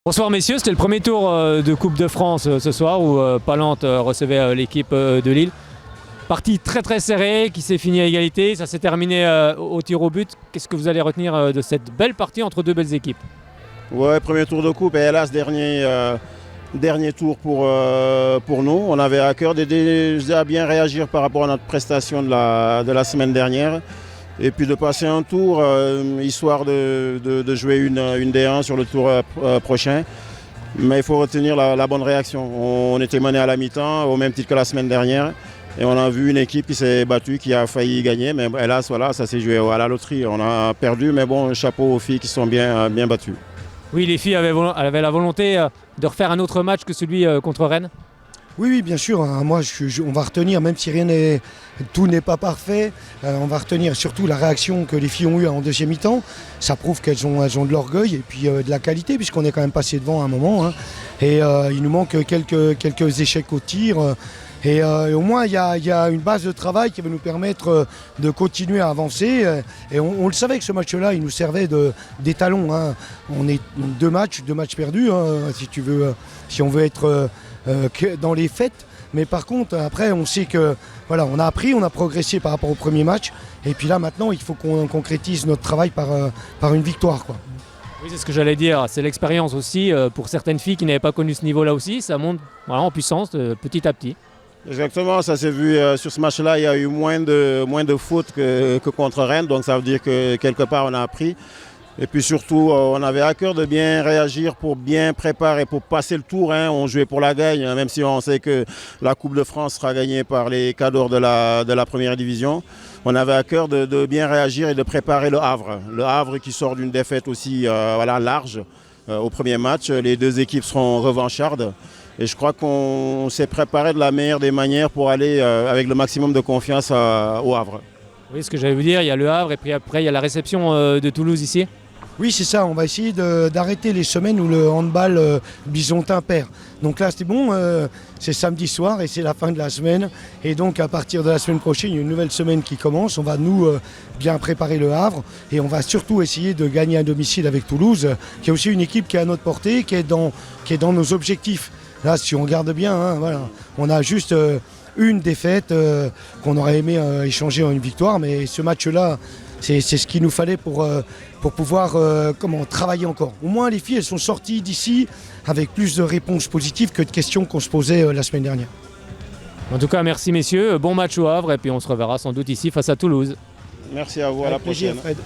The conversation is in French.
Bonsoir messieurs, c'était le premier tour de Coupe de France ce soir où Palante recevait l'équipe de Lille. Partie très serrée qui s'est finie à égalité, ça s'est terminé au tir au but. Qu'est-ce que vous allez retenir de cette belle partie entre deux belles équipes? Ouais, premier tour de coupe et hélas dernier tour pour nous. On avait à cœur de bien réagir par rapport à notre prestation de la semaine dernière. Et puis de passer un tour, histoire de jouer une D1 sur le tour prochain. Mais il faut retenir la bonne réaction. On était mené à la mi-temps, au même titre que la semaine dernière. Et on a vu une équipe qui s'est battue, qui a failli gagner. Mais hélas, voilà, ça s'est joué à la loterie. On a perdu, mais bon, chapeau aux filles qui sont bien battues. Oui, les filles avaient la volonté de refaire un autre match que celui contre Rennes. Oui, bien sûr. Moi, on va retenir, même si tout n'est pas parfait, on va retenir surtout la réaction que les filles ont eue en deuxième mi-temps. Ça prouve qu'elles ont de l'orgueil et puis de la qualité, puisqu'on est quand même passé devant à un moment. Et il nous manque quelques échecs au tir. Et au moins, il y a une base de travail qui va nous permettre de continuer à avancer. Et on le savait que ce match-là, il nous servait d'étalon. On est deux matchs perdus, si on veut être dans les fêtes. Mais par contre, après, on sait que voilà, on a appris, on a progressé par rapport au premier match. Et puis là, maintenant, il faut qu'on concrétise notre travail par une victoire, quoi. Oui, c'est ce que j'allais dire. C'est l'expérience aussi pour certaines filles qui n'avaient pas connu ce niveau-là aussi. Ça monte en puissance petit à petit. Exactement, ça s'est vu sur ce match-là, il y a eu moins de fautes que contre Rennes, donc ça veut dire que quelque part on a appris. Et puis surtout, on avait à cœur de bien réagir pour bien préparer, pour passer le tour. On jouait pour la gagne, même si on sait que la Coupe de France sera gagnée par les cadors de la première division. On avait à cœur de bien réagir et de préparer le Havre. Le Havre qui sort d'une défaite aussi large au premier match. Les deux équipes seront revanchardes. Et je crois qu'on s'est préparé de la meilleure des manières pour aller avec le maximum de confiance au Havre. Oui, ce que j'allais vous dire, il y a le Havre et puis après il y a la réception de Toulouse ici. Oui, c'est ça, on va essayer d'arrêter les semaines où le handball bisontin perd. Donc là, c'est bon, c'est samedi soir et c'est la fin de la semaine. Et donc à partir de la semaine prochaine, il y a une nouvelle semaine qui commence. On va bien préparer le Havre et on va surtout essayer de gagner à domicile avec Toulouse, qui est aussi une équipe qui est à notre portée, qui est dans nos objectifs. Là, si on regarde bien, voilà, on a juste une défaite qu'on aurait aimé échanger en une victoire. Mais ce match-là, c'est ce qu'il nous fallait pour pouvoir travailler encore. Au moins, les filles, elles sont sorties d'ici avec plus de réponses positives que de questions qu'on se posait la semaine dernière. En tout cas, merci messieurs. Bon match au Havre et puis on se reverra sans doute ici face à Toulouse. Merci à vous, à la prochaine. Plaisir, Fred.